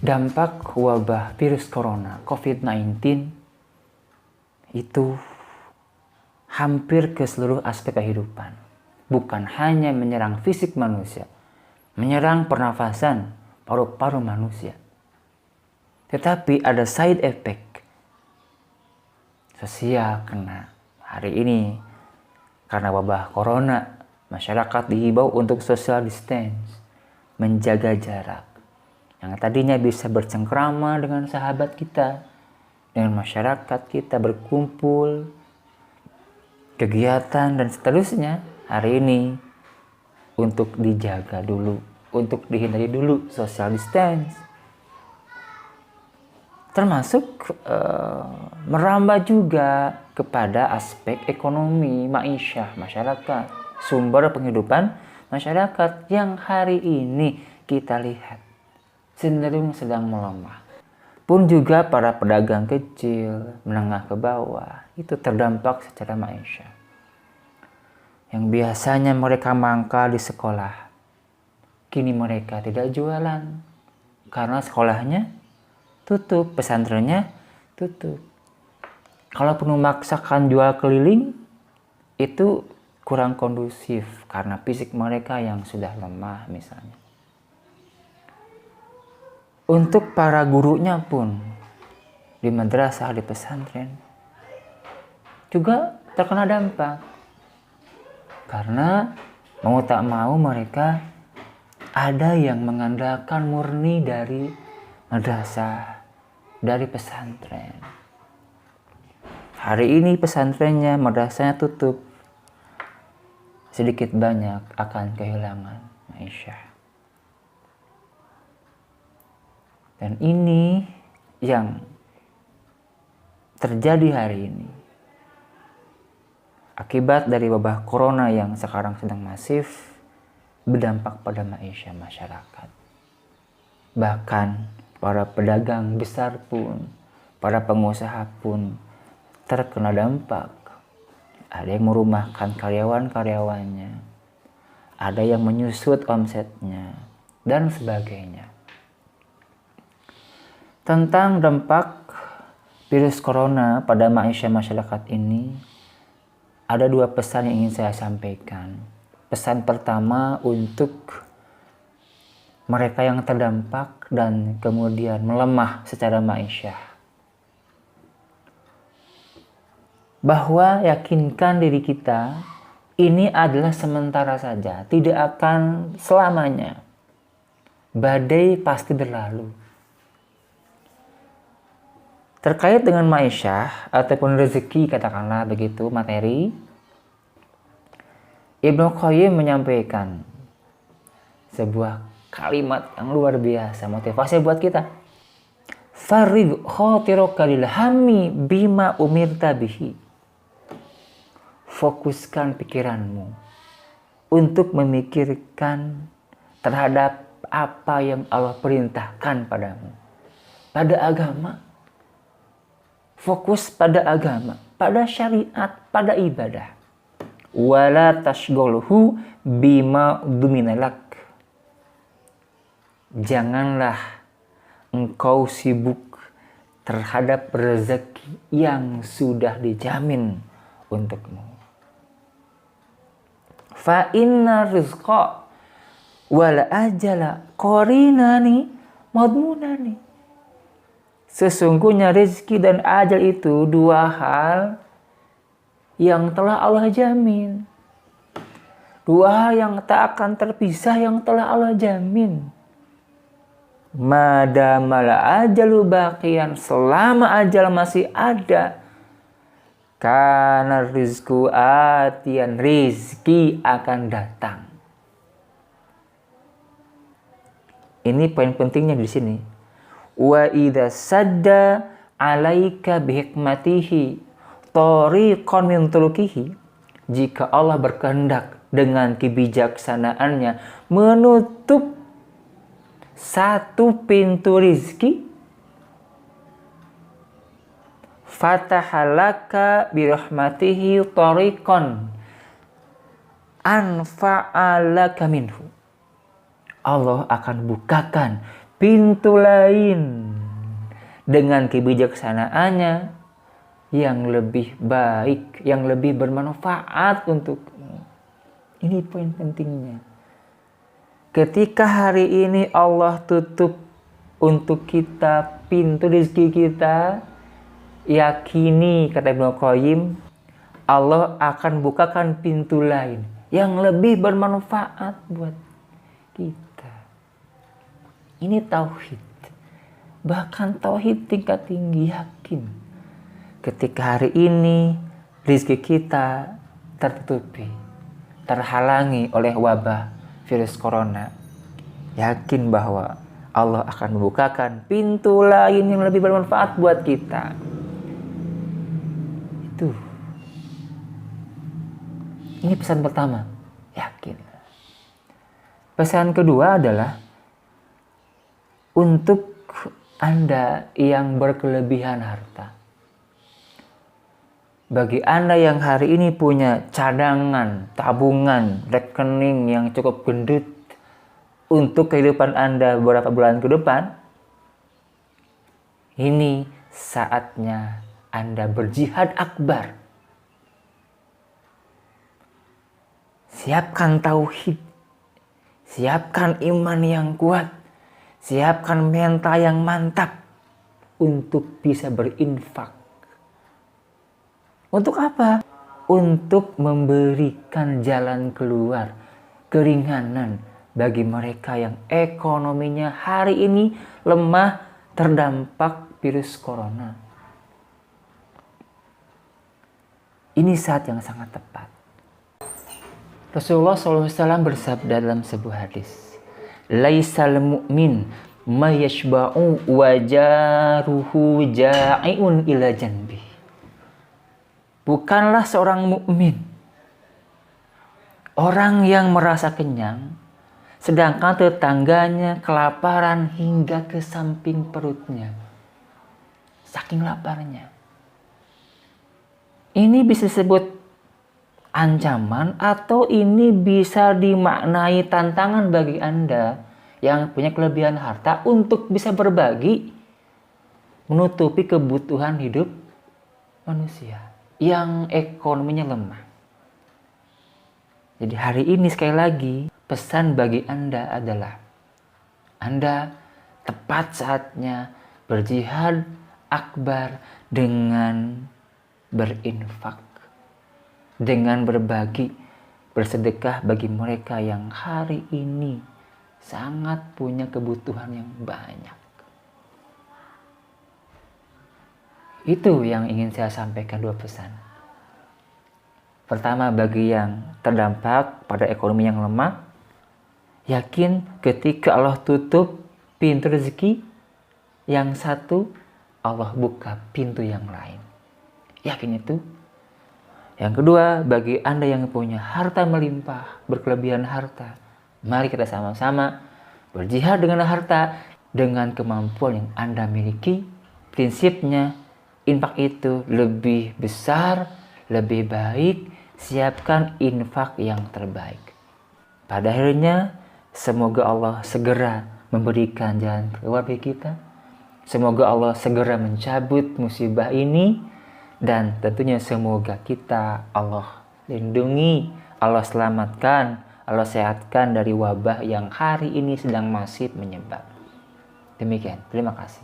Dampak wabah virus corona COVID-19 itu hampir ke seluruh aspek kehidupan. Bukan hanya menyerang fisik manusia, menyerang pernafasan, paru-paru manusia. Tetapi ada side effect sosial kena hari ini. Karena wabah corona, masyarakat dihimbau untuk social distance, menjaga jarak. Yang tadinya bisa bercengkrama dengan sahabat kita, dengan masyarakat kita, berkumpul, kegiatan dan seterusnya, hari ini untuk dijaga dulu, untuk dihindari dulu social distance. Termasuk merambah juga kepada aspek ekonomi, ma'isyah masyarakat, sumber penghidupan masyarakat yang hari ini kita lihat cenderung sedang melemah. Pun juga para pedagang kecil, menengah ke bawah, itu terdampak secara ma'isyah. Yang biasanya mereka mangkal di sekolah, kini mereka tidak jualan. Karena sekolahnya tutup, pesantrennya tutup. Kalau perlu memaksakan jual keliling, itu kurang kondusif karena fisik mereka yang sudah lemah misalnya. Untuk para gurunya pun di madrasah, di pesantren juga terkena dampak. Karena mau tak mau mereka ada yang mengandalkan murni dari madrasah, dari pesantren. Hari ini pesantrennya, madrasahnya tutup. Sedikit banyak akan kehilangan ma'isyah. Dan ini yang terjadi hari ini. Akibat dari wabah corona yang sekarang sedang masif, berdampak pada ma'isyah masyarakat. Bahkan para pedagang besar pun, para pengusaha pun terkena dampak. Ada yang merumahkan karyawan-karyawannya, ada yang menyusut omsetnya, dan sebagainya. Tentang dampak virus corona pada ma'isyah masyarakat ini, ada dua pesan yang ingin saya sampaikan. Pesan pertama untuk mereka yang terdampak dan kemudian melemah secara ma'isyah. Bahwa yakinkan diri kita, ini adalah sementara saja, tidak akan selamanya. Badai pasti berlalu. Terkait dengan ma'isyah ataupun rezeki, katakanlah begitu, materi, Ibnu Qayyim menyampaikan sebuah kalimat yang luar biasa, motivasi buat kita. Farid khatiraka lil hammi bima umirta bihi. Fokuskan pikiranmu untuk memikirkan terhadap apa yang Allah perintahkan padamu. Pada agama, fokus pada agama, pada syariat, pada ibadah. Wala tashgholhu bima duminalak. Janganlah engkau sibuk terhadap rezeki yang sudah dijamin untukmu. Fa inna rizqa wal ajala qarinani madmunani. Sesungguhnya rezeki dan ajal itu dua hal yang telah Allah jamin. Dua hal yang tak akan terpisah yang telah Allah jamin. Madamal ajalu baqiyan, selama ajal masih ada, kana rizku atian, rizki akan datang. Ini poin pentingnya di sini. Wa idza sadda alaika bihikmatihi tariqan min turukihi, jika Allah berkehendak dengan kebijaksanaannya menutup satu pintu rizki, fatahalaka birahmatihi tariqan anfa'alaka minhu, Allah akan bukakan pintu lain dengan kebijaksanaannya yang lebih baik, yang lebih bermanfaat untukmu. Ini poin pentingnya. Ketika hari ini Allah tutup untuk kita pintu rezeki kita, yakini, kata Ibnu Qayyim, Allah akan bukakan pintu lain yang lebih bermanfaat buat kita. Ini tauhid. Bahkan tauhid tingkat tinggi, yakin. Ketika hari ini rezeki kita tertutupi, terhalangi oleh wabah virus corona, yakin bahwa Allah akan membukakan pintu lain yang lebih bermanfaat buat kita. Itu. Ini pesan pertama, yakin. Pesan kedua adalah untuk Anda yang berkelebihan harta. Bagi Anda yang hari ini punya cadangan, tabungan, rekening yang cukup gendut untuk kehidupan Anda beberapa bulan ke depan, ini saatnya Anda berjihad akbar. Siapkan tauhid, siapkan iman yang kuat, siapkan mental yang mantap untuk bisa berinfak. Untuk apa? Untuk memberikan jalan keluar, keringanan bagi mereka yang ekonominya hari ini lemah terdampak virus corona. Ini saat yang sangat tepat. Rasulullah SAW bersabda dalam sebuah hadis, "Laisal mu'min ma yashba'u wa jaruhu ja'iun ila janbi." Bukanlah seorang mukmin orang yang merasa kenyang, sedangkan tetangganya kelaparan hingga ke samping perutnya. Saking laparnya. Ini bisa disebut ancaman atau ini bisa dimaknai tantangan bagi Anda yang punya kelebihan harta untuk bisa berbagi, menutupi kebutuhan hidup manusia yang ekonominya lemah. Jadi hari ini sekali lagi pesan bagi Anda adalah Anda tepat saatnya berjihad akbar dengan berinfak, dengan berbagi, bersedekah bagi mereka yang hari ini sangat punya kebutuhan yang banyak. Itu yang ingin saya sampaikan, dua pesan. Pertama, bagi yang terdampak pada ekonomi yang lemah, yakin ketika Allah tutup pintu rezeki, yang satu Allah buka pintu yang lain. Yakin itu. Yang kedua, bagi Anda yang punya harta melimpah, berkelebihan harta, mari kita sama-sama berjihad dengan harta, dengan kemampuan yang Anda miliki. Prinsipnya, infak itu lebih besar, lebih baik, siapkan infak yang terbaik. Pada akhirnya, semoga Allah segera memberikan jalan keluar bagi kita. Semoga Allah segera mencabut musibah ini. Dan tentunya semoga kita Allah lindungi, Allah selamatkan, Allah sehatkan dari wabah yang hari ini sedang masif menyebar. Demikian, terima kasih.